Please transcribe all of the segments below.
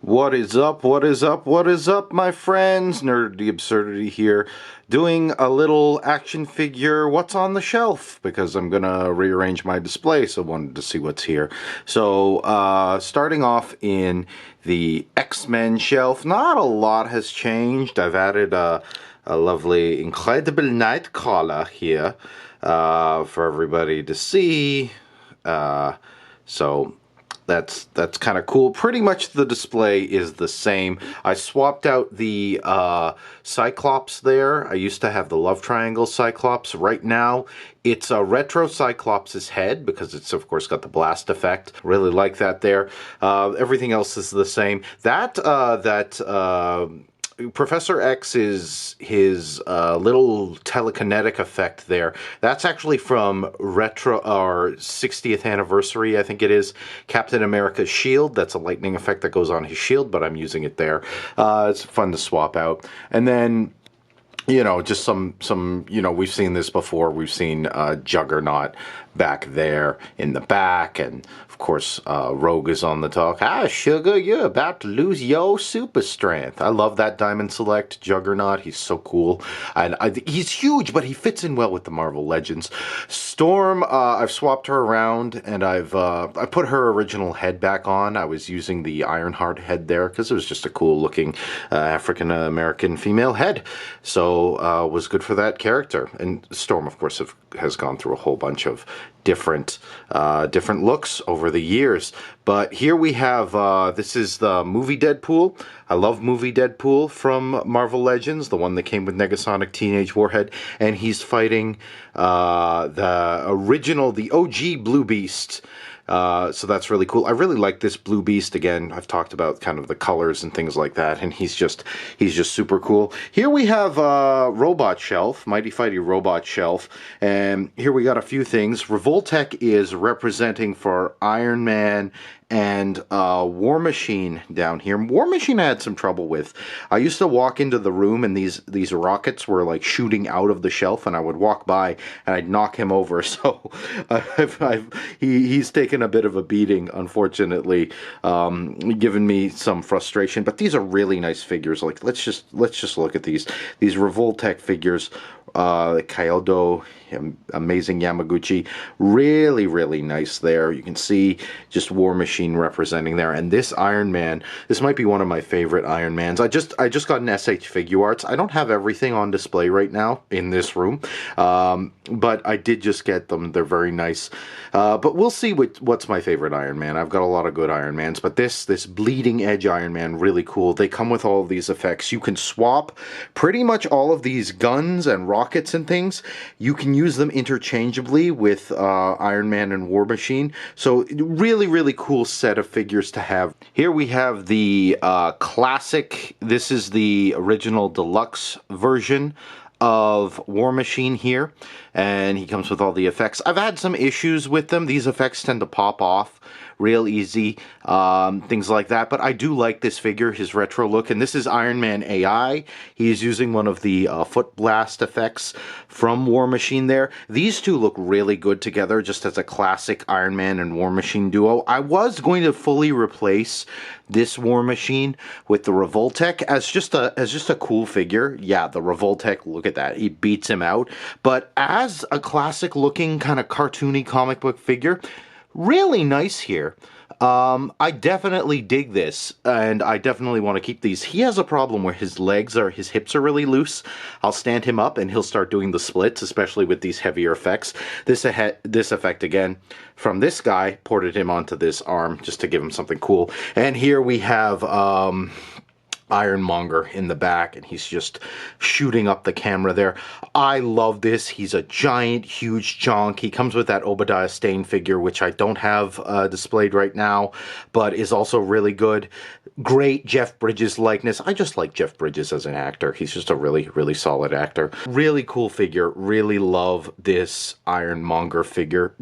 What is up? What is up? What is up, my friends? Nerd the Absurdity here, doing a little action figure what's on the shelf because I'm gonna rearrange my display, so wanted to see what's here. So, starting off in the X-Men shelf, not a lot has changed. I've added a lovely Incredible Nightcrawler here for everybody to see. So that's kind of cool. Pretty much the display is the same. I swapped out the Cyclops there. I used to have the Love Triangle Cyclops. Right now, it's a retro Cyclops' head because it's, of course, got the blast effect. Really like that there. Everything else is the same. Professor X is his little telekinetic effect there. That's actually from retro or 60th anniversary, I think it is, Captain America's shield. That's a lightning effect that goes on his shield, but I'm using it there. It's fun to swap out. And then, you know, just some, we've seen this before. We've seen Juggernaut back there in the back, and of course, Rogue is on the talk. Ah, sugar, you're about to lose your super strength. I love that Diamond Select Juggernaut. He's so cool, and he's huge, but he fits in well with the Marvel Legends. Storm, I've swapped her around, and I put her original head back on. I was using the Ironheart head there because it was just a cool looking African American female head, so was good for that character. And Storm, of course, has gone through a whole bunch of different looks over the years. But here we have, this is the movie Deadpool. I love movie Deadpool from Marvel Legends, the one that came with Negasonic Teenage Warhead, and he's fighting the original, the OG Blue Beast. So that's really cool. I really like this Blue Beast. Again, I've talked about kind of the colors and things like that, and he's just super cool. Here we have Robot Shelf, Mighty Fighty Robot Shelf, and here we got a few things. Revoltech is representing for Iron Man and War Machine down here. War Machine I had some trouble with. I used to walk into the room and these rockets were like shooting out of the shelf, and I would walk by and I'd knock him over. So he's taken a bit of a beating, unfortunately, giving me some frustration. But these are really nice figures. Like let's just look at these Revoltech figures. Kyoto, amazing Yamaguchi, really nice there. You can see just War Machine representing there, and this Iron Man, this might be one of my favorite Iron Mans. I just got an SH Figuarts. I don't have everything on display right now in this room, but I did just get them. They're very nice, but we'll see what's my favorite Iron Man. I've got a lot of good Iron Mans, but this Bleeding Edge Iron Man, really cool. They come with all of these effects. You can swap pretty much all of these guns and rockets and things. You can use them interchangeably with Iron Man and War Machine. So really cool set of figures to have. Here we have the classic. This is the original deluxe version of War Machine here, and he comes with all the effects. I've had some issues with them. These effects tend to pop off real easy, things like that, but I do like this figure, his retro look. And this is Iron Man AI. He's using one of the foot blast effects from War Machine there. These two look really good together, just as a classic Iron Man and War Machine duo. I was going to fully replace this War Machine with the Revoltech as just a cool figure. Yeah, the Revoltech, look at that, he beats him out. But as a classic looking kind of cartoony comic book figure, really nice here. I definitely dig this, and I definitely want to keep these. He has a problem where his hips are really loose. I'll stand him up and he'll start doing the splits, especially with these heavier effects. This effect, again, from this guy, ported him onto this arm just to give him something cool. And here we have Ironmonger in the back, and he's just shooting up the camera there. I love this. He's a giant, huge chunk. He comes with that Obadiah Stane figure, which I don't have displayed right now, but is also really good. Great Jeff Bridges likeness. I just like Jeff Bridges as an actor. He's just a really solid actor. Really cool figure. Really love this Ironmonger figure.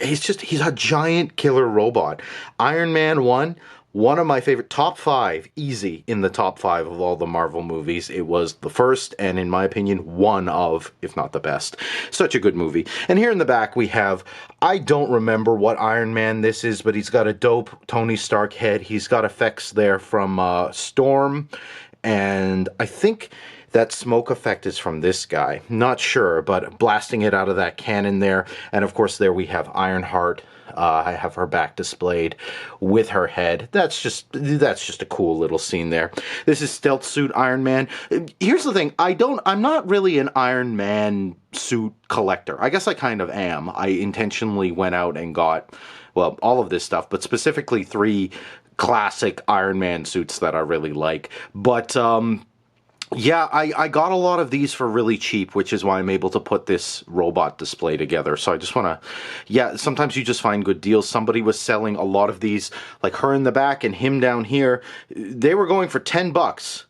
He's a giant killer robot. Iron Man 1, One of my favorite top five, easy in the top five of all the Marvel movies. It was the first, and in my opinion, one of, if not the best. Such a good movie. And here in the back we have, I don't remember what Iron Man this is, but he's got a dope Tony Stark head. He's got effects there from Storm, and I think that smoke effect is from this guy. Not sure, but blasting it out of that cannon there. And of course, there we have Ironheart. I have her back displayed with her head. That's just a cool little scene there. This is Stealth Suit Iron Man. Here's the thing, I'm not really an Iron Man suit collector. I guess I kind of am. I intentionally went out and got, well, all of this stuff, but specifically 3 classic Iron Man suits that I really like. But yeah, I got a lot of these for really cheap, which is why I'm able to put this robot display together. So I just want to, yeah, sometimes you just find good deals. Somebody was selling a lot of these, like her in the back and him down here. They were going for $10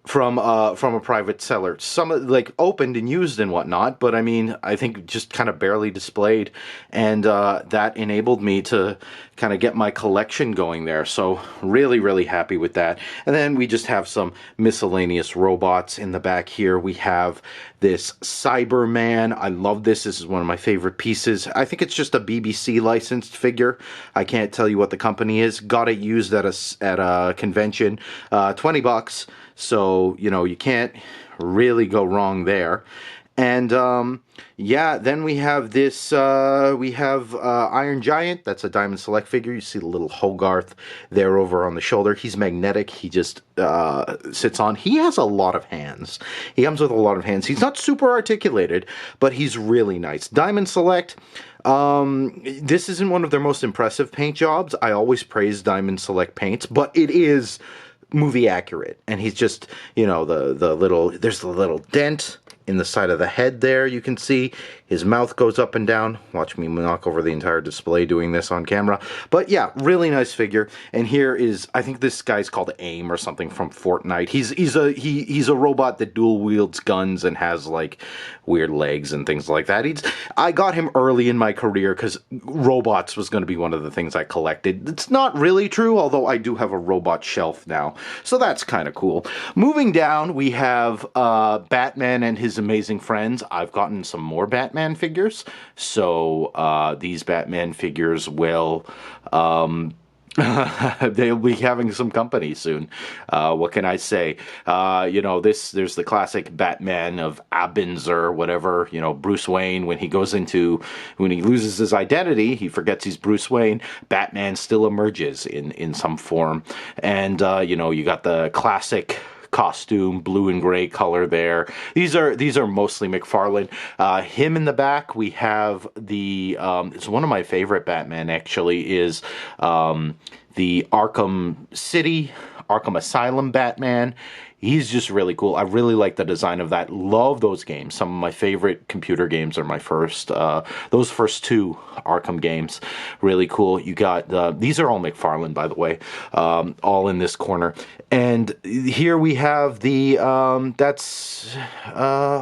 from a private seller. Some like opened and used and whatnot, but I mean, I think just kind of barely displayed, and that enabled me to kind of get my collection going there. So really, really happy with that. And then we just have some miscellaneous robots in the back here. We have this Cyberman. I love this. This is one of my favorite pieces. I think it's just a BBC licensed figure. I can't tell you what the company is. Got it used at a convention. $20. So, you know, you can't really go wrong there. And, yeah, then we have this, Iron Giant. That's a Diamond Select figure. You see the little Hogarth there over on the shoulder. He's magnetic. He just, sits on. He has a lot of hands. He comes with a lot of hands. He's not super articulated, but he's really nice. Diamond Select. This isn't one of their most impressive paint jobs. I always praise Diamond Select paints, but it is movie accurate, and he's just, you know, there's the little dent in the side of the head there. You can see his mouth goes up and down. Watch me knock over the entire display doing this on camera. But yeah, really nice figure. And here is, I think this guy's called AIM or something from Fortnite. He's a robot that dual wields guns and has like weird legs and things like that. I got him early in my career because robots was going to be one of the things I collected. It's not really true, although I do have a robot shelf now. So that's kind of cool. Moving down, we have Batman and his amazing friends. I've gotten some more Batman figures, so these Batman figures will they'll be having some company soon. What can I say? You know, there's the classic Batman of Abbins or whatever, you know, Bruce Wayne, when he loses his identity, he forgets he's Bruce Wayne, Batman still emerges in some form. And, you know, you got the classic costume, blue and gray color there. These are mostly McFarlane. Him in the back, we have the it's one of my favorite Batman actually, is the Arkham City, Arkham Asylum Batman. He's just really cool. I really like the design of that. Love those games. Some of my favorite computer games are my first, those first 2 Arkham games. Really cool. You got, these are all McFarlane, by the way, all in this corner. And here we have the, that's,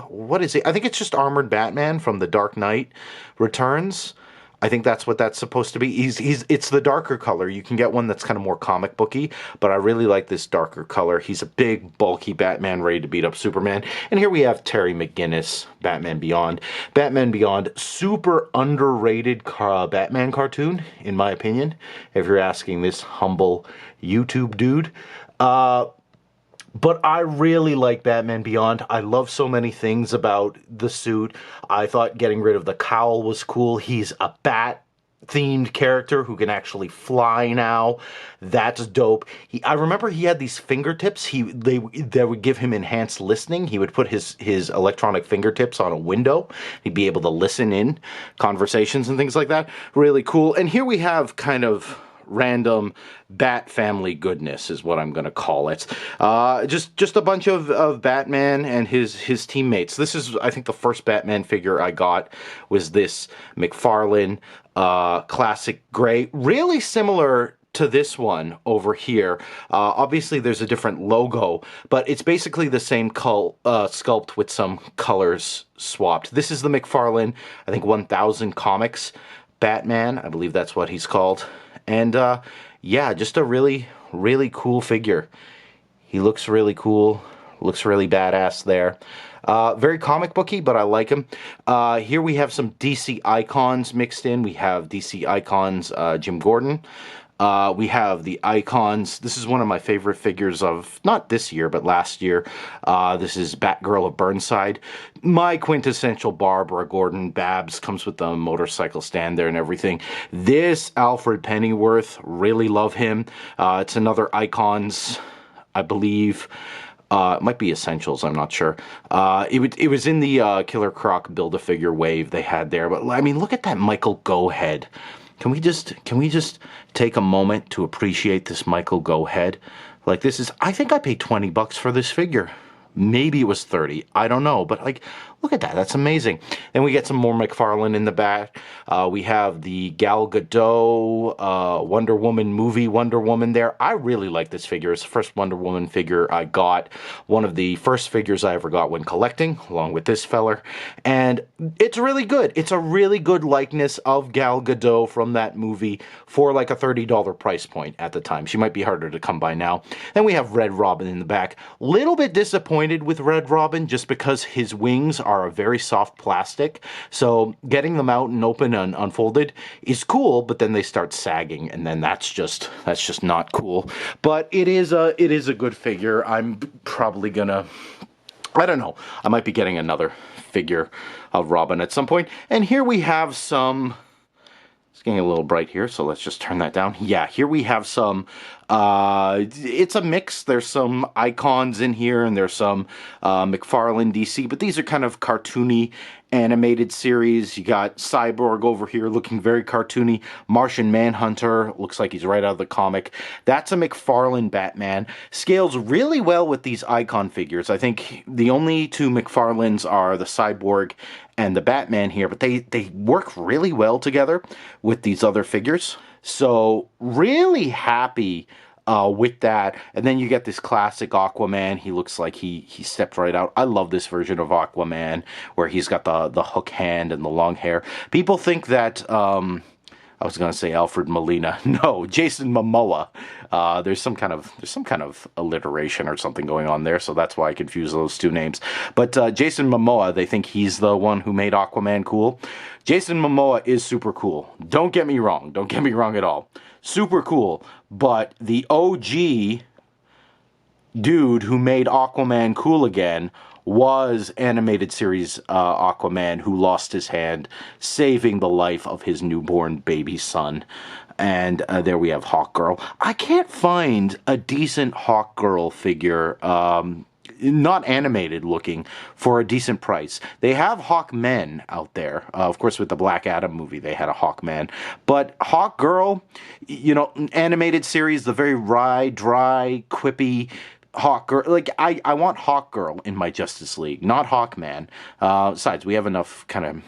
what is it? I think it's just Armored Batman from The Dark Knight Returns. I think that's what that's supposed to be. It's the darker color. You can get one that's kind of more comic booky, but I really like this darker color. He's a big, bulky Batman ready to beat up Superman. And here we have Terry McGinnis, Batman Beyond. Batman Beyond, super underrated Batman cartoon, in my opinion, if you're asking this humble YouTube dude. But I really like Batman Beyond. I love so many things about the suit. I thought getting rid of the cowl was cool. He's a bat-themed character who can actually fly now. That's dope. I remember he had these fingertips. They would give him enhanced listening. He would put his electronic fingertips on a window. He'd be able to listen in conversations and things like that. Really cool. And here we have kind of random Bat family goodness is what I'm going to call it. Just a bunch of Batman and his teammates. This is, I think, the first Batman figure I got was this McFarlane classic gray. Really similar to this one over here. Obviously, there's a different logo, but it's basically the same sculpt with some colors swapped. This is the McFarlane, I think, 1000 Comics Batman. I believe that's what he's called. And yeah, just a really really cool figure. He looks really cool. Looks really badass there. Very comic booky, but I like him. Here we have some DC icons mixed in. We have DC icons Jim Gordon. We have the icons. This is one of my favorite figures of, not this year, but last year. This is Batgirl of Burnside. My quintessential Barbara Gordon. Babs comes with the motorcycle stand there and everything. This Alfred Pennyworth, really love him. It's another icons, I believe. It might be Essentials, I'm not sure. It was in the Killer Croc Build-A-Figure wave they had there. But, I mean, look at that Michael Gough head. Can we just take a moment to appreciate this Michael Gough head? Like, this is, I think I paid $20 for this figure. Maybe it was 30. I don't know. But, like, look at that. That's amazing. Then we get some more McFarlane in the back. We have the Gal Gadot Wonder Woman movie Wonder Woman there. I really like this figure. It's the first Wonder Woman figure I got. One of the first figures I ever got when collecting, along with this feller. And it's really good. It's a really good likeness of Gal Gadot from that movie for like a $30 price point at the time. She might be harder to come by now. Then we have Red Robin in the back. Little bit disappointed with Red Robin just because his wings are a very soft plastic, so getting them out and open and unfolded is cool, but then they start sagging, and then that's just not cool. But it is a good figure. I'm probably gonna, I don't know, I might be getting another figure of Robin at some point. And here we have some, it's getting a little bright here, so let's just turn that down. Yeah, here we have some, it's a mix. There's some icons in here, and there's some McFarlane DC, but these are kind of cartoony animated series. You got Cyborg over here looking very cartoony. Martian Manhunter, looks like he's right out of the comic. That's a McFarlane Batman. Scales really well with these icon figures. I think the only two McFarlanes are the Cyborg and the Batman here, but they work really well together with these other figures. So really happy with that. And then you get this classic Aquaman. He looks like he stepped right out. I love this version of Aquaman where he's got the hook hand and the long hair. People think that I was going to say Alfred Molina. No, Jason Momoa. There's some kind of alliteration or something going on there, so that's why I confuse those two names. But Jason Momoa, they think he's the one who made Aquaman cool. Jason Momoa is super cool. Don't get me wrong. Don't get me wrong at all. Super cool. But the OG dude who made Aquaman cool again was animated series Aquaman, who lost his hand, saving the life of his newborn baby son. And there we have Hawkgirl. I can't find a decent Hawkgirl figure, not animated looking, for a decent price. They have Hawkmen out there. Of course, with the Black Adam movie, they had a Hawkman. But Hawkgirl, you know, animated series, the very wry, dry, quippy Hawkgirl. Like, I want Hawkgirl in my Justice League, not Hawkman. Besides, we have enough kind of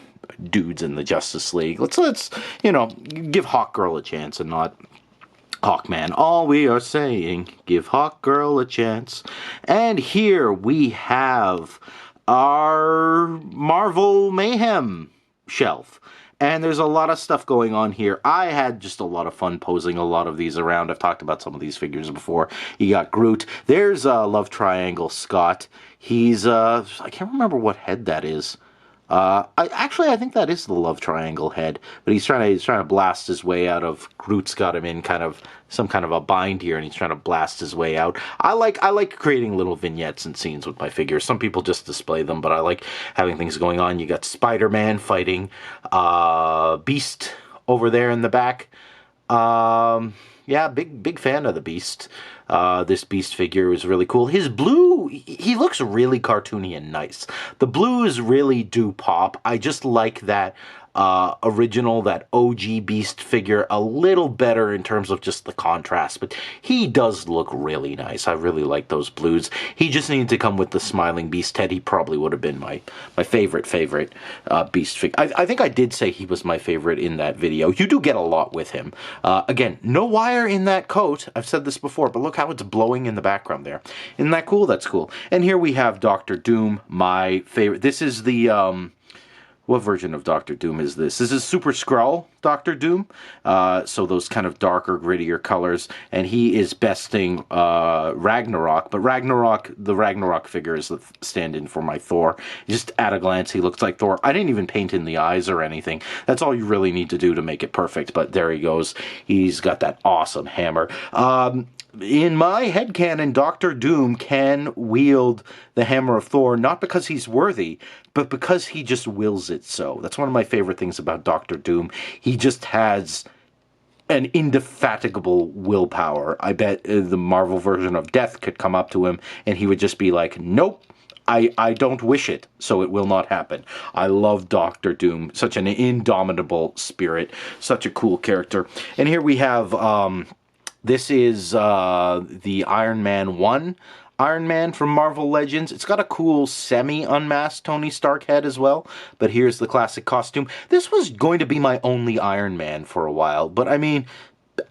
dudes in the Justice League. Let's you know, give Hawkgirl a chance and not Hawkman. All we are saying, give Hawkgirl a chance. And here we have our Marvel Mayhem shelf. And there's a lot of stuff going on here. I had just a lot of fun posing a lot of these around. Think about some of these figures before. You got Groot. There's Love Triangle Scott. He's, I can't remember what head that is. I think that is the Love Triangle head, but he's trying to blast his way out of. Groot's got him in some kind of a bind here, and he's trying to blast his way out. I like creating little vignettes and scenes with my figures. Some people just display them, but I like having things going on. You got Spider-Man fighting Beast over there in the back. Yeah, big fan of the Beast. This Beast figure is really cool. His blue, he looks really cartoony and nice. The blues really do pop. I just like that original, that OG Beast figure a little better in terms of just the contrast, but he does look really nice. I really like those blues. He just needed to come with the Smiling Beast head. He probably would have been my favorite Beast figure. I think I did say he was my favorite in that video. You do get a lot with him. Again, no wire in that coat. I've said this before, but look how it's blowing in the background there. Isn't that cool? That's cool. And here we have Dr. Doom, my favorite. This is the what version of Doctor Doom is this? This is Super Skrull. Doctor Doom. So those kind of darker, grittier colors. And he is besting Ragnarok. But the Ragnarok figure is the stand-in for my Thor. Just at a glance, he looks like Thor. I didn't even paint in the eyes or anything. That's all you really need to do to make it perfect. But there he goes. He's got that awesome hammer. In my headcanon, Doctor Doom can wield the Hammer of Thor, not because he's worthy, but because he just wills it so. That's one of my favorite things about Doctor Doom. He just has an indefatigable willpower. I bet the Marvel version of Death could come up to him and he would just be like, nope. I don't wish it, so it will not happen. I love Doctor Doom. Such an indomitable spirit. Such a cool character. And here we have... this is the Iron Man 1 Iron Man from Marvel Legends. It's got a cool semi-unmasked Tony Stark head as well, but here's the classic costume. This was going to be my only Iron Man for a while, but I mean,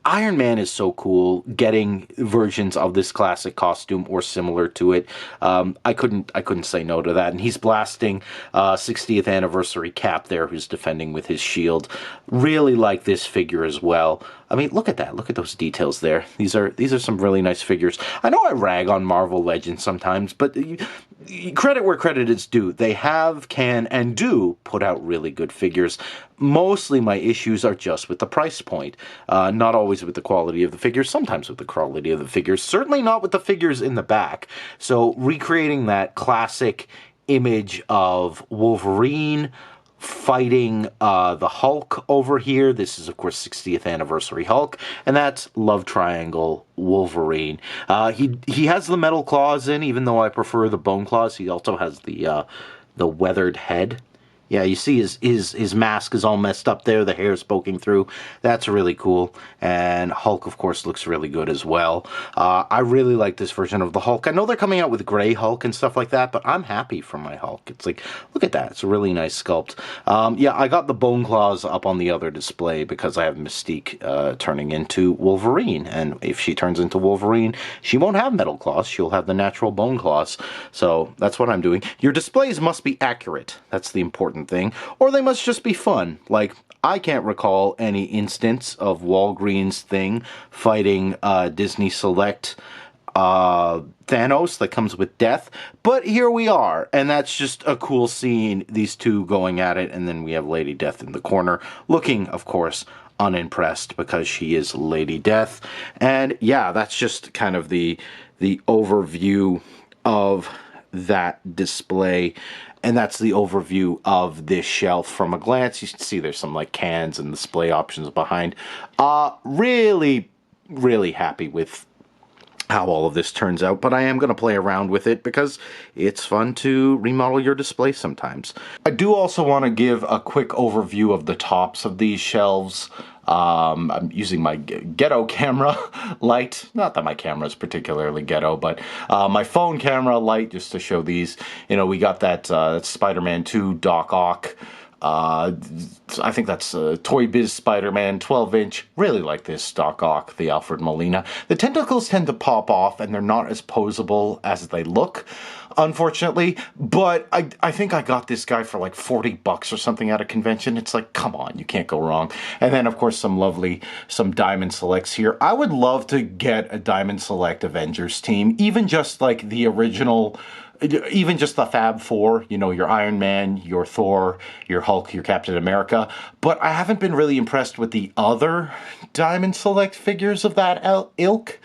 Iron Man is so cool. Getting versions of this classic costume or similar to it, I couldn't say no to that. And he's blasting 60th anniversary Cap there, who's defending with his shield. Really like this figure as well. I mean, look at that. Look at those details there. These are some really nice figures. I know I rag on Marvel Legends sometimes, but credit where credit is due. They have, can, and do put out really good figures. Mostly my issues are just with the price point. Not always with the quality of the figures, sometimes with the quality of the figures. Certainly not with the figures in the back. So recreating that classic image of Wolverine fighting the Hulk over here. This is, of course, 60th anniversary Hulk, and that's Love Triangle Wolverine. He has the metal claws in, even though I prefer the bone claws. He also has the weathered head. Yeah, you see his mask is all messed up there. The hair's poking through. That's really cool. And Hulk, of course, looks really good as well. I really like this version of the Hulk. I know they're coming out with Gray Hulk and stuff like that, but I'm happy for my Hulk. It's like, look at that. It's a really nice sculpt. Yeah, I got the bone claws up on the other display because I have Mystique turning into Wolverine. And if she turns into Wolverine, she won't have metal claws. She'll have the natural bone claws. So that's what I'm doing. Your displays must be accurate. That's the important thing, or they must just be fun. Like, I can't recall any instance of Walgreens thing fighting Disney Select Thanos that comes with death, but here we are, and that's just a cool scene, these two going at it, and then we have Lady Death in the corner, looking, of course, unimpressed because she is Lady Death. And yeah, that's just kind of the overview of that display. And that's the overview of this shelf from a glance. You can see there's some like cans and display options behind. Really, really happy with how all of this turns out, but I am going to play around with it because it's fun to remodel your display sometimes. I do also want to give a quick overview of the tops of these shelves. I'm using my ghetto camera light. Not that my camera is particularly ghetto, but my phone camera light, just to show these. You know, we got that Spider-Man 2 Doc Ock. I think that's Toy Biz Spider-Man 12-inch. Really like this Doc Ock, the Alfred Molina. The tentacles tend to pop off, and they're not as posable as they look, unfortunately. But I think I got this guy for like $40 or something at a convention. It's like, come on, you can't go wrong. And then, of course, some Diamond Selects here. I would love to get a Diamond Select Avengers team, even just like the original... Even just the Fab Four, you know, your Iron Man, your Thor, your Hulk, your Captain America. But I haven't been really impressed with the other Diamond Select figures of that ilk.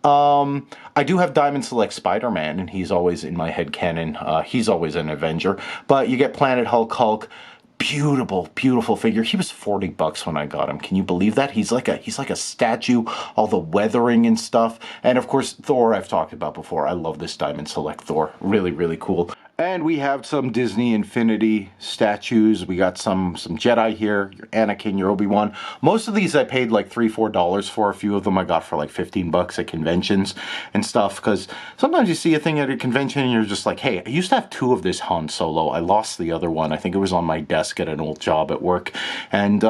I do have Diamond Select Spider-Man, and he's always in my headcanon. He's always an Avenger. But you get Planet Hulk. Beautiful, beautiful figure. He was $40 when I got him. Can you believe that? He's like a statue, all the weathering and stuff. And of course, Thor I've talked about before. I love this Diamond Select Thor. Really, really cool. And we have some Disney Infinity statues. We got some Jedi here, your Anakin, your Obi-Wan. Most of these I paid like $3-4 for. A few of them I got for like $15 at conventions and stuff. Because sometimes you see a thing at a convention and you're just like, hey, I used to have 2 of this Han Solo. I lost the other one. I think it was on my desk at an old job at work. And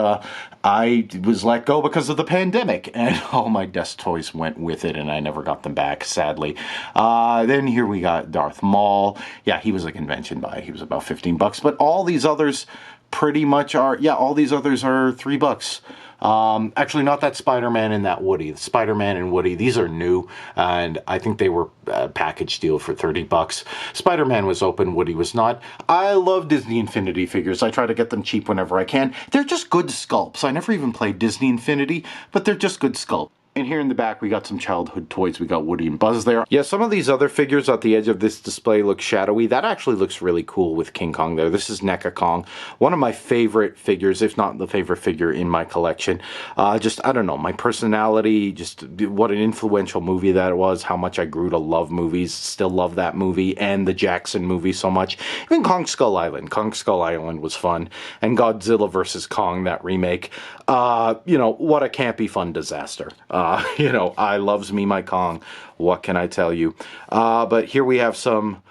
I was let go because of the pandemic. And all my desk toys went with it and I never got them back, sadly. Then here we got Darth Maul. Yeah, he was a convention buy. He was about $15. But all these others, pretty much are, yeah, all these others are $3. Actually, not that Spider-Man and that Woody. The Spider-Man and Woody, these are new, and I think they were a package deal for $30. Spider-Man was open, Woody was not. I love Disney Infinity figures. I try to get them cheap whenever I can. They're just good sculpts. I never even played Disney Infinity, but they're just good sculpts. And here in the back, we got some childhood toys. We got Woody and Buzz there. Yeah, some of these other figures at the edge of this display look shadowy. That actually looks really cool with King Kong there. This is NECA Kong. One of my favorite figures, if not the favorite figure in my collection. Just, I don't know, my personality, just what an influential movie that was, how much I grew to love movies, still love that movie, and the Jackson movie so much. Even Kong Skull Island. Kong Skull Island was fun. And Godzilla vs. Kong, that remake. You know, what a campy fun disaster. You know, I loves me my Kong. What can I tell you? But here we have some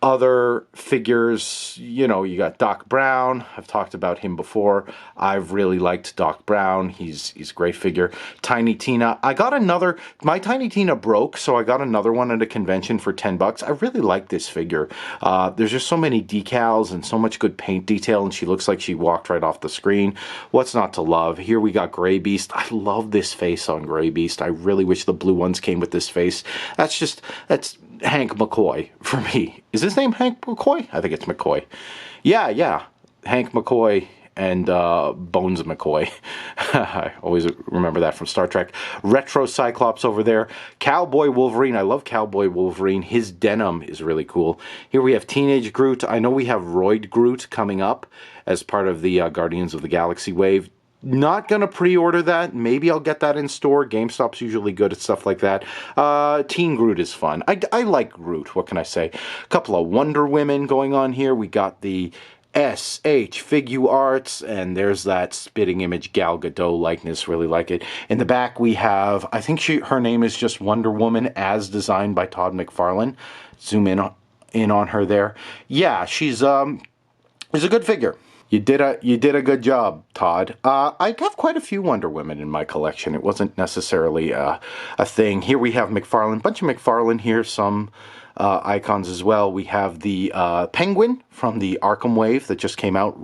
other figures. You know, you got Doc Brown. I've talked about him before. I've really liked Doc Brown. He's a great figure. Tiny Tina. I got another. My Tiny Tina broke, so I got another one at a convention for $10. I really like this figure. There's just so many decals and so much good paint detail, and she looks like she walked right off the screen. What's not to love? Here we got Gray Beast. I love this face on Gray Beast. I really wish the blue ones came with this face. That's Hank McCoy for me. Is his name Hank McCoy? I think it's McCoy. Yeah. Hank McCoy and Bones McCoy. I always remember that from Star Trek. Retro Cyclops over there. Cowboy Wolverine. I love Cowboy Wolverine. His denim is really cool. Here we have Teenage Groot. I know we have Roid Groot coming up as part of the Guardians of the Galaxy wave. Not going to pre-order that. Maybe I'll get that in store. GameStop's usually good at stuff like that. Teen Groot is fun. I like Groot. What can I say? A couple of Wonder Women going on here. We got the SH Figuarts, and there's that spitting image Gal Gadot likeness. Really like it. In the back we have, I think her name is just Wonder Woman as designed by Todd McFarlane. Zoom in on her there. Yeah, she's a good figure. You did a good job, Todd. I have quite a few Wonder Women in my collection. It wasn't necessarily a thing. Here we have McFarlane. Bunch of McFarlane here. Some icons as well. We have the Penguin from the Arkham wave that just came out.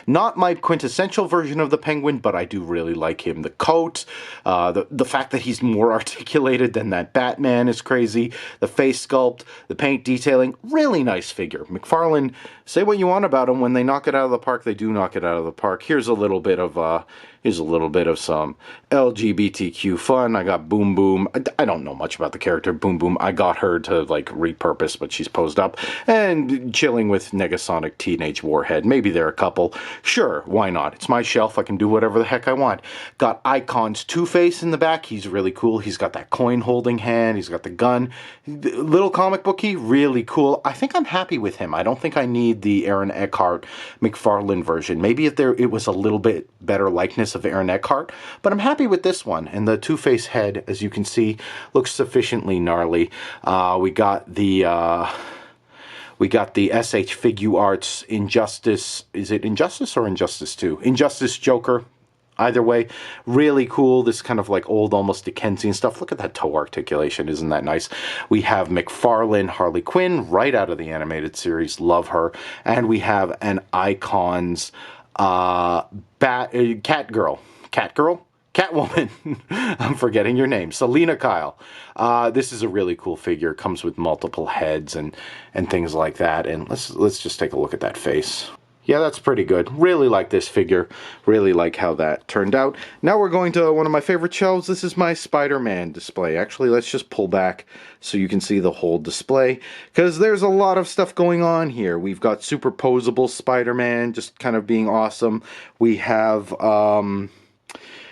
Not my quintessential version of the Penguin, but I do really like him. The coat, the fact that he's more articulated than that Batman is crazy. The face sculpt, the paint detailing, really nice figure. McFarlane, say what you want about him. When they knock it out of the park, they do knock it out of the park. Here's a little bit of some LGBTQ fun. I got Boom Boom. I don't know much about the character Boom Boom. I got her to like repurpose, but she's posed up and chilling with Negasonic Teenage Warhead. Maybe they're a couple. Sure, why not? It's my shelf. I can do whatever the heck I want. Got Icon's Two-Face in the back. He's really cool. He's got that coin holding hand. He's got the gun. Little comic booky, really cool. I think I'm happy with him. I don't think I need the Aaron Eckhart McFarlane version. Maybe if it was a little bit better likeness of Aaron Eckhart, but I'm happy with this one. And the Two-Face head, as you can see, looks sufficiently gnarly. We got the SH Figuarts Injustice. Is it Injustice or Injustice 2? Injustice Joker. Either way, really cool. This kind of like old, almost Dickensian stuff. Look at that toe articulation. Isn't that nice? We have McFarlane Harley Quinn right out of the animated series. Love her. And we have an Icons Catwoman. I'm forgetting your name. Selena Kyle. This is a really cool figure. Comes with multiple heads and things like that. And let's just take a look at that face. Yeah, that's pretty good. Really like this figure. Really like how that turned out. Now we're going to one of my favorite shelves. This is my Spider-Man display. Actually, let's just pull back so you can see the whole display, because there's a lot of stuff going on here. We've got superposable Spider-Man just kind of being awesome. We have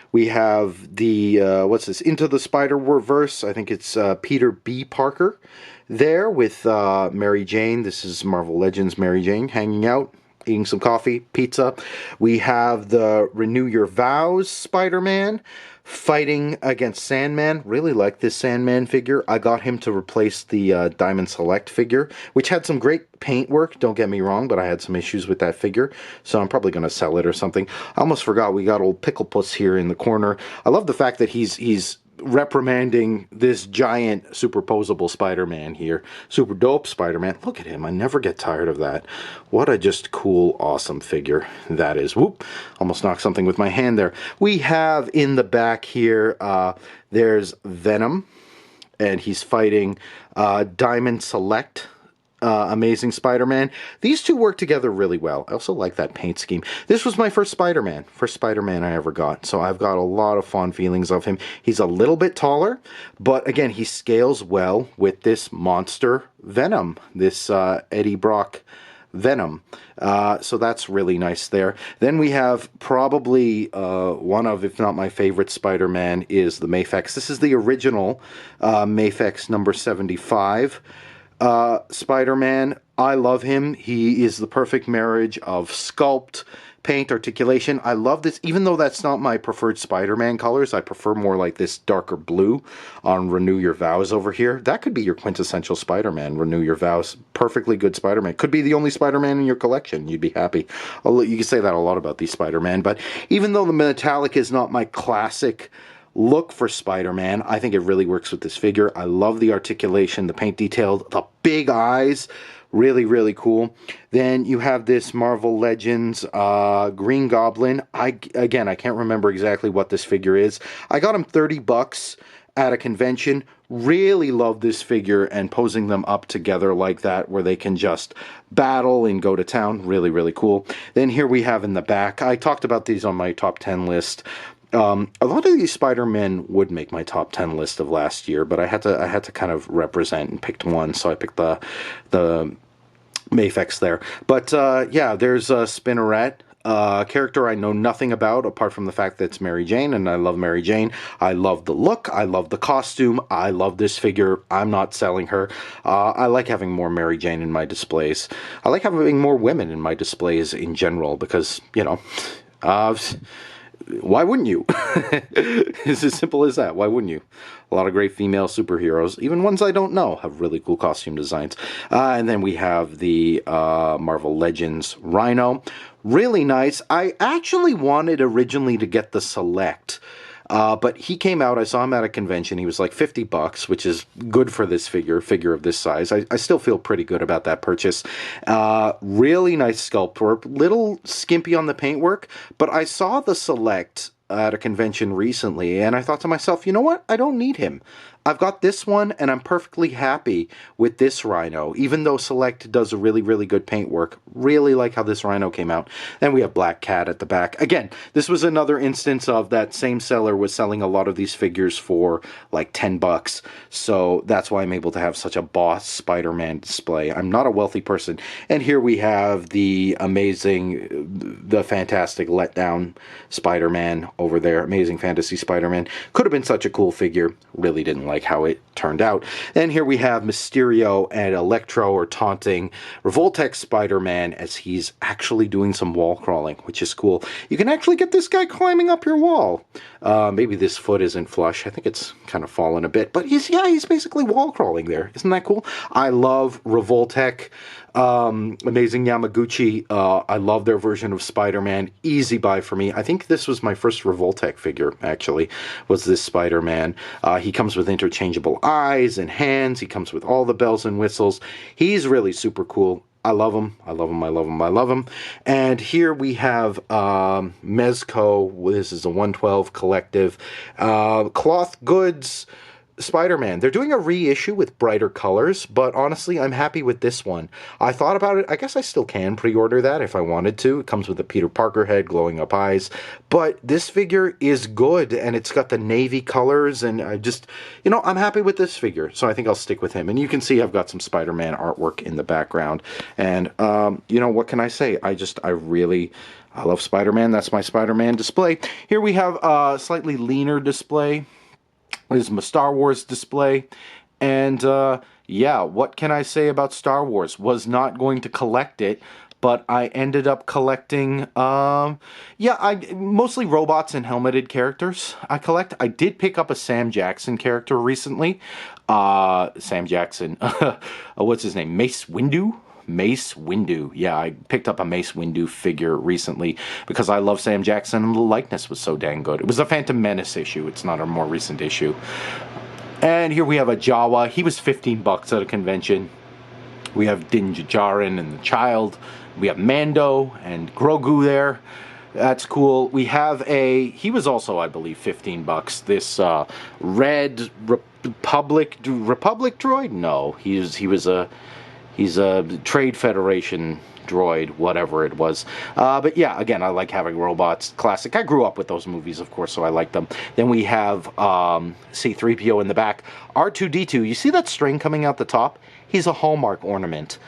the what's this? Into the Spider-Verse. I think it's Peter B. Parker there with Mary Jane. This is Marvel Legends Mary Jane hanging out, eating some coffee, pizza. We have the Renew Your Vows Spider-Man fighting against Sandman. Really like this Sandman figure. I got him to replace the Diamond Select figure, which had some great paint work, don't get me wrong, but I had some issues with that figure, so I'm probably going to sell it or something. I almost forgot we got old Pickle Puss here in the corner. I love the fact that he's reprimanding this giant superposable Spider-Man here. Super dope Spider-Man. Look at him. I never get tired of that. What a just cool, awesome figure that is. Whoop. Almost knocked something with my hand there. We have in the back here, there's Venom, and he's fighting Diamond Select. Amazing Spider-Man. These two work together really well. I also like that paint scheme. This was my first Spider-Man I ever got, so I've got a lot of fond feelings of him. He's a little bit taller, but again, he scales well with this monster Venom, this Eddie Brock Venom. So that's really nice there. Then we have probably one of, if not my favorite Spider-Man, is the Mafex. This is the original Mafex number 75. Spider-Man, I love him. He is the perfect marriage of sculpt, paint, articulation. I love this, even though that's not my preferred Spider-Man colors. I prefer more like this darker blue on Renew Your Vows over here. That could be your quintessential Spider-Man, Renew Your Vows. Perfectly good Spider-Man. Could be the only Spider-Man in your collection. You'd be happy. You can say that a lot about these Spider-Man, but even though the metallic is not my classic look for Spider-Man, I think it really works with this figure. I love the articulation, the paint detail, the big eyes. Really, really cool. Then you have this Marvel Legends Green Goblin. Again, I can't remember exactly what this figure is. I got him $30 at a convention. Really love this figure and posing them up together like that where they can just battle and go to town. Really, really cool. Then here we have in the back, I talked about these on my top 10 list. A lot of these Spider-Men would make my top 10 list of last year, but I had to kind of represent and picked one, so I picked the Mafex there. But yeah, there's a Spinneret, character I know nothing about apart from the fact that it's Mary Jane, and I love Mary Jane. I love the look, I love the costume, I love this figure. I'm not selling her. I like having more Mary Jane in my displays. I like having more women in my displays in general because, you know, why wouldn't you? It's as simple as that. Why wouldn't you? A lot of great female superheroes, even ones I don't know, have really cool costume designs. And then we have the Marvel Legends Rhino. Really nice. I actually wanted originally to get the Select. But he came out, I saw him at a convention, he was like $50, which is good for this figure of this size. I still feel pretty good about that purchase. Really nice sculpt work, little skimpy on the paintwork, but I saw the Select at a convention recently, and I thought to myself, you know what, I don't need him. I've got this one, and I'm perfectly happy with this Rhino, even though Select does a really, really good paint work. Really like how this Rhino came out. Then we have Black Cat at the back. Again, this was another instance of that same seller was selling a lot of these figures for like $10, so that's why I'm able to have such a boss Spider-Man display. I'm not a wealthy person. And here we have the amazing, the fantastic letdown Spider-Man over there. Amazing Fantasy Spider-Man. Could have been such a cool figure. Really didn't like how it turned out. And here we have Mysterio and Electro are taunting Revoltech Spider-Man as he's actually doing some wall crawling, which is cool. You can actually get this guy climbing up your wall. Maybe this foot isn't flush. I think it's kind of fallen a bit, but he's basically wall crawling there. Isn't that cool? I love Revoltech. Amazing Yamaguchi. I love their version of Spider-Man. Easy buy for me. I think this was my first Revoltech figure, actually, was this Spider-Man. He comes with interchangeable eyes and hands. He comes with all the bells and whistles. He's really super cool. I love him. I love him. I love him. I love him. And here we have Mezco. This is a 112 collective. Cloth Goods Spider-Man. They're doing a reissue with brighter colors, but honestly, I'm happy with this one. I thought about it. I guess I still can pre-order that if I wanted to. It comes with a Peter Parker head, glowing up eyes, but this figure is good, and it's got the navy colors, and I just, you know, I'm happy with this figure, so I think I'll stick with him. And you can see I've got some Spider-Man artwork in the background, and, you know, what can I say? I love Spider-Man. That's my Spider-Man display. Here we have a slightly leaner display. This is my Star Wars display, and yeah, what can I say about Star Wars? Was not going to collect it, but I ended up collecting, mostly robots and helmeted characters I collect. I did pick up a Sam Jackson character recently. Sam Jackson, what's his name? Mace Windu? Mace Windu. Yeah, I picked up a Mace Windu figure recently because I love Sam Jackson and the likeness was so dang good. It was a Phantom Menace issue. It's not a more recent issue. And here we have a Jawa. He was $15 at a convention. We have Din Djarin and the Child. We have Mando and Grogu there. That's cool. We have he was also, I believe, $15. This Red Republic droid? No, he's a Trade Federation droid, whatever it was. But yeah, again, I like having robots. Classic. I grew up with those movies, of course, so I like them. Then we have C-3PO in the back. R2-D2, you see that string coming out the top? He's a Hallmark ornament.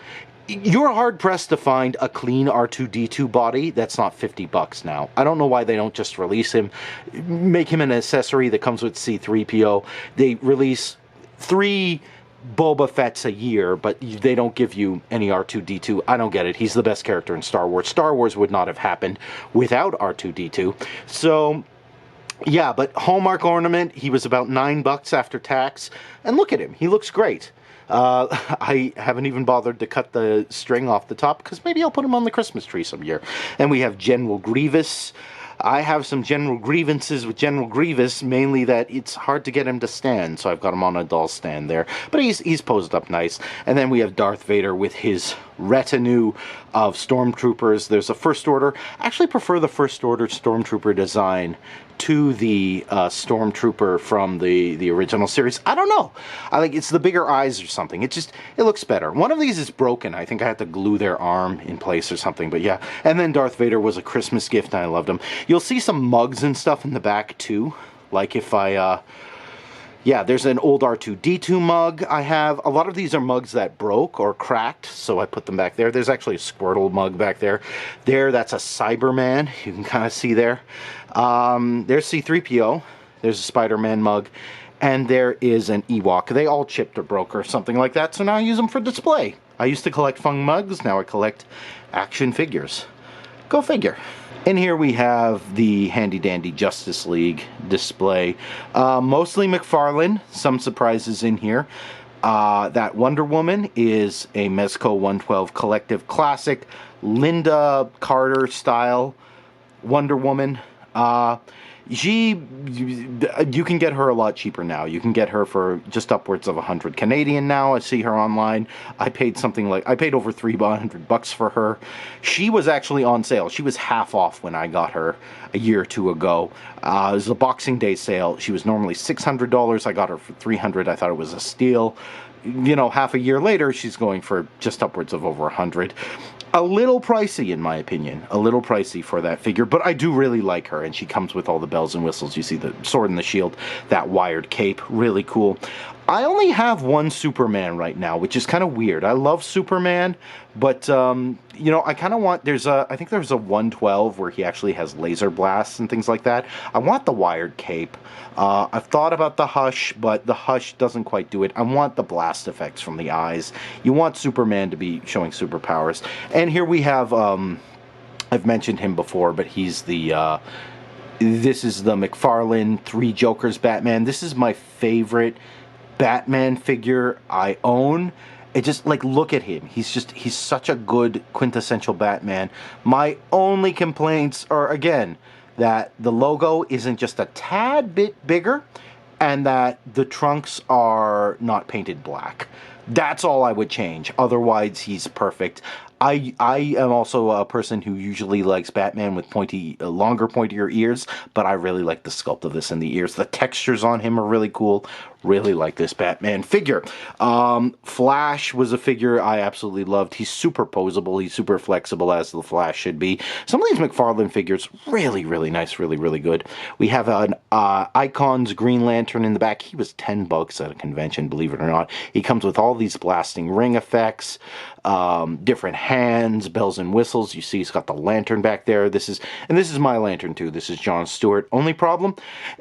You're hard-pressed to find a clean R2-D2 body that's not $50 now. I don't know why they don't just release him, make him an accessory that comes with C-3PO. They release 3 Boba Fett's a year, but they don't give you any R2-D2. I don't get it. He's the best character in Star Wars. Star Wars would not have happened without R2-D2. So, yeah, but Hallmark ornament, he was about $9 after tax. And look at him. He looks great. I haven't even bothered to cut the string off the top because maybe I'll put him on the Christmas tree some year. And we have General Grievous. I have some general grievances with General Grievous, mainly that it's hard to get him to stand, so I've got him on a doll stand there. But he's posed up nice. And then we have Darth Vader with his retinue of stormtroopers. There's a First Order. I actually prefer the First Order stormtrooper design to the stormtrooper from the original series. I don't know. I think it's the bigger eyes or something. It looks better. One of these is broken. I think I had to glue their arm in place or something. But yeah. And then Darth Vader was a Christmas gift, and I loved him. You'll see some mugs and stuff in the back too. Like if I yeah, there's an old R2-D2 mug I have. A lot of these are mugs that broke or cracked, so I put them back there. There's actually a Squirtle mug back there. That's a Cyberman. You can kind of see there. There's C-3PO. There's a Spider-Man mug. And there is an Ewok. They all chipped or broke or something like that, so now I use them for display. I used to collect Fung mugs. Now I collect action figures. Go figure. And here we have the handy-dandy Justice League display. Mostly McFarlane, some surprises in here. That Wonder Woman is a Mezco 112 Collective Classic, Linda Carter style Wonder Woman. You can get her a lot cheaper now. You can get her for just upwards of 100 Canadian now. I see her online. I paid over $300 for her. She was actually on sale. She was half off when I got her a year or two ago. It was a Boxing Day sale. She was normally $600. I got her for $300. I thought it was a steal. You know, half a year later, she's going for just upwards of over 100. A little pricey, in my opinion. A little pricey for that figure, but I do really like her, and she comes with all the bells and whistles. You see the sword and the shield, that wired cape, really cool. I only have one Superman right now, which is kind of weird. I love Superman, but, you know, I kind of want, I think there's a 112 where he actually has laser blasts and things like that. I want the wired cape. I've thought about the Hush, but the Hush doesn't quite do it. I want the blast effects from the eyes. You want Superman to be showing superpowers. And here we have, I've mentioned him before, but he's this is the McFarlane Three Jokers Batman. This is my favorite Batman figure I own. It just, like, look at him. He's such a good quintessential Batman. My only complaints are, again, that the logo isn't just a tad bit bigger and that the trunks are not painted black. That's all I would change. Otherwise, he's perfect. I am also a person who usually likes Batman with longer, pointier ears, but I really like the sculpt of this in the ears. The textures on him are really cool. Really like this Batman figure. Flash was a figure I absolutely loved. He's super posable. He's super flexible, as the Flash should be. Some of these McFarlane figures, really, really nice. Really, really good. We have an Icons Green Lantern in the back. He was $10 at a convention, believe it or not. He comes with all these blasting ring effects, different hands, bells and whistles. You see he's got the lantern back there. This is my lantern too. This is Jon Stewart. Only problem,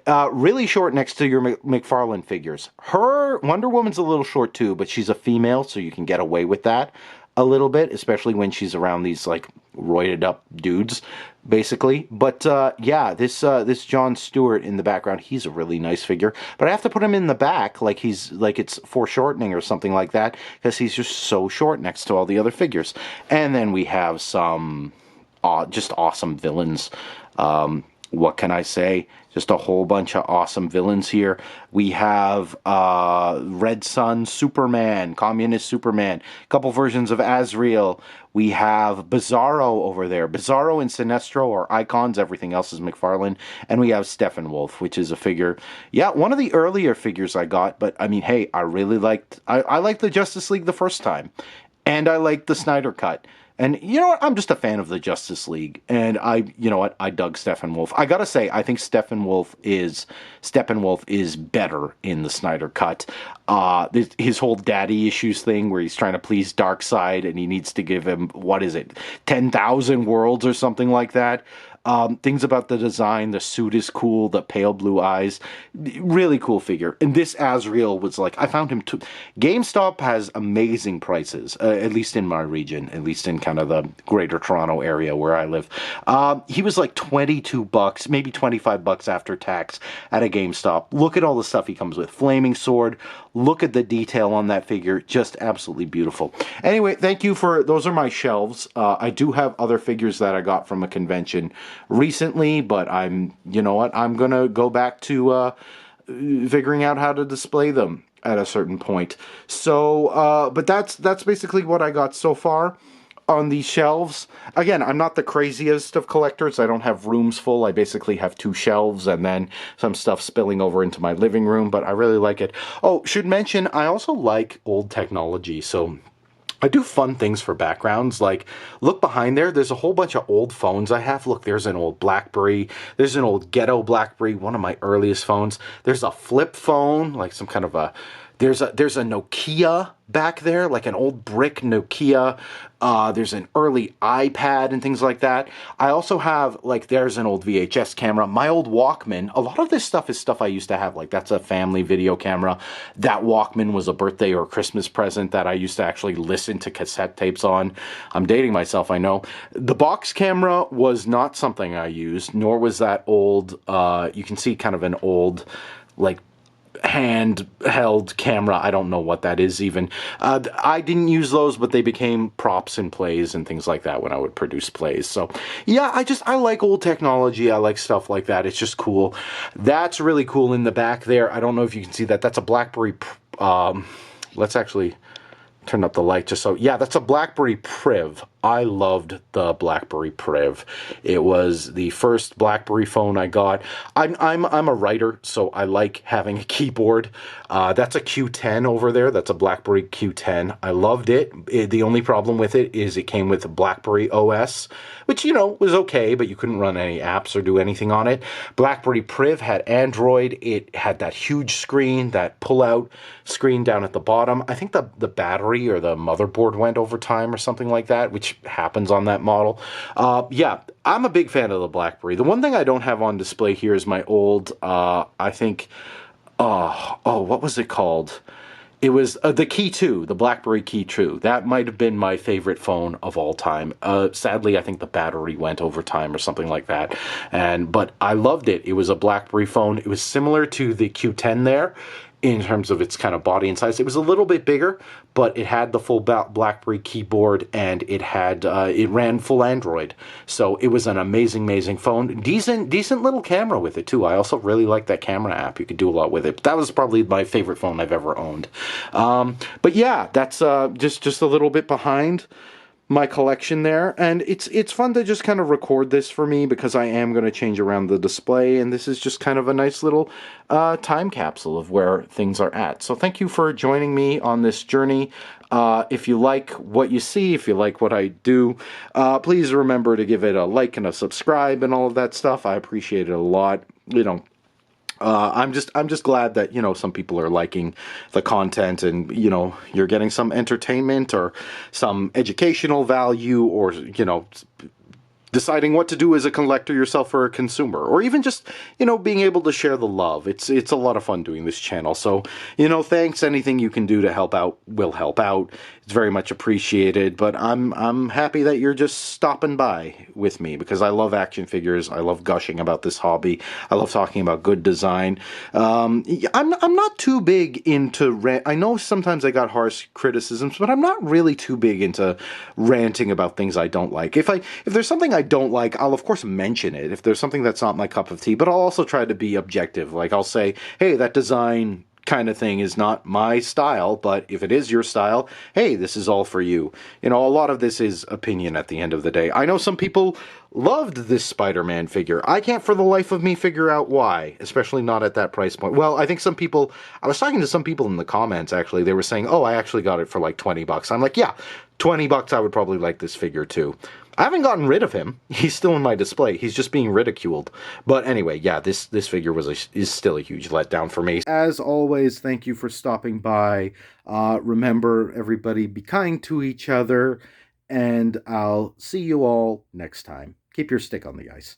really short next to your McFarlane figures. Her Wonder Woman's a little short too, but she's a female, so you can get away with that a little bit, especially when she's around these like roided up dudes, basically. But yeah, this John Stewart in the background, he's a really nice figure. But I have to put him in the back, like it's foreshortening or something like that, because he's just so short next to all the other figures. And then we have some just awesome villains. What can I say? Just a whole bunch of awesome villains here. We have Red Sun Superman, Communist Superman, a couple versions of Azrael. We have Bizarro over there. Bizarro and Sinestro are icons. Everything else is McFarlane. And we have Steppenwolf, which is a figure. Yeah, one of the earlier figures I got. But, I mean, hey, I really liked... I liked the Justice League the first time. And I liked the Snyder Cut. And you know what? I'm just a fan of the Justice League, and you know what? I dug Steppenwolf. I gotta say, I think Steppenwolf is better in the Snyder Cut. His whole daddy issues thing, where he's trying to please Darkseid, and he needs to give him 10,000 worlds or something like that. Things about the design, the suit is cool, the pale blue eyes, really cool figure. And this Azrael was like, I found him GameStop has amazing prices, at least in my region, at least in kind of the greater Toronto area where I live. He was like $22, maybe $25 after tax at a GameStop. Look at all the stuff he comes with. Flaming sword. Look at the detail on that figure. Just absolutely beautiful. Anyway, thank you those are my shelves. I do have other figures that I got from a convention recently, but you know what? I'm going to go back to figuring out how to display them at a certain point. So, but that's basically what I got so far on these shelves. Again, I'm not the craziest of collectors. I don't have rooms full. I basically have 2 shelves and then some stuff spilling over into my living room, but I really like it. Oh, should mention, I also like old technology, so I do fun things for backgrounds. Like, look behind there. There's a whole bunch of old phones I have. Look, there's an old BlackBerry. There's an old ghetto BlackBerry, one of my earliest phones. There's a flip phone, like some kind of a... There's a Nokia back there, like an old brick Nokia. There's an early iPad and things like that. I also have, like, there's an old VHS camera. My old Walkman. A lot of this stuff is stuff I used to have. Like, that's a family video camera. That Walkman was a birthday or Christmas present that I used to actually listen to cassette tapes on. I'm dating myself, I know. The box camera was not something I used, nor was that old, you can see kind of an old, like, handheld camera. I don't know what that is even. I didn't use those, but they became props in plays and things like that when I would produce plays. So yeah, I like old technology. I like stuff like that. It's just cool. That's really cool in the back there. I don't know if you can see that. That's a BlackBerry. Let's actually turn up the light just so. Yeah, that's a BlackBerry Priv. I loved the BlackBerry Priv. It was the first BlackBerry phone I got. I'm a writer, so I like having a keyboard. That's a Q10 over there. That's a BlackBerry Q10. I loved it. The only problem with it is it came with BlackBerry OS, which, you know, was okay, but you couldn't run any apps or do anything on it. BlackBerry Priv had Android. It had that huge screen, that pull-out screen down at the bottom. I think the battery or the motherboard went over time or something like that, which happens on that model. Yeah, I'm a big fan of the BlackBerry. The one thing I don't have on display here is my old, I think, what was it called? It was the Key 2, the BlackBerry Key 2. That might have been my favorite phone of all time. Sadly, I think the battery went over time or something like that. But I loved it. It was a BlackBerry phone. It was similar to the Q10 there in terms of its kind of body and size. It was a little bit bigger, but it had the full BlackBerry keyboard, and it ran full Android. So it was an amazing phone. Decent little camera with it too. I also really liked that camera app. You could do a lot with it. That was probably my favorite phone I've ever owned. But yeah, that's just a little bit behind my collection there, and it's fun to just kind of record this for me because I am going to change around the display, and this is just kind of a nice little time capsule of where things are at. So thank you for joining me on this journey. If you like what you see, if you like what I do, please remember to give it a like and a subscribe and all of that stuff. I appreciate it a lot. You know, I'm just glad that, you know, some people are liking the content, and, you know, you're getting some entertainment or some educational value, or, you know, deciding what to do as a collector yourself or a consumer, or even just, being able to share the love. It's a lot of fun doing this channel. So, thanks. Anything you can do to help out will help out. It's very much appreciated. But I'm happy that you're just stopping by with me, because I love action figures. I love gushing about this hobby. I love talking about good design. I'm not too big into I know sometimes I got harsh criticisms, but I'm not really too big into ranting about things I don't like. If there's something I don't like, I'll of course mention it. If there's something that's not my cup of tea, but I'll also try to be objective. Like, I'll say, hey, that design kind of thing is not my style, but if it is your style, hey, this is all for you. A lot of this is opinion at the end of the day. I know some people loved this Spider-Man figure. I can't for the life of me figure out why, especially not at that price point. Well, I think I was talking to some people in the comments, actually. They were saying, oh, I actually got it for like $20. I'm like, yeah, $20, I would probably like this figure too. I haven't gotten rid of him. He's still in my display. He's just being ridiculed. But anyway, yeah, this figure is still a huge letdown for me. As always, thank you for stopping by. Remember, everybody, be kind to each other, and I'll see you all next time. Keep your stick on the ice.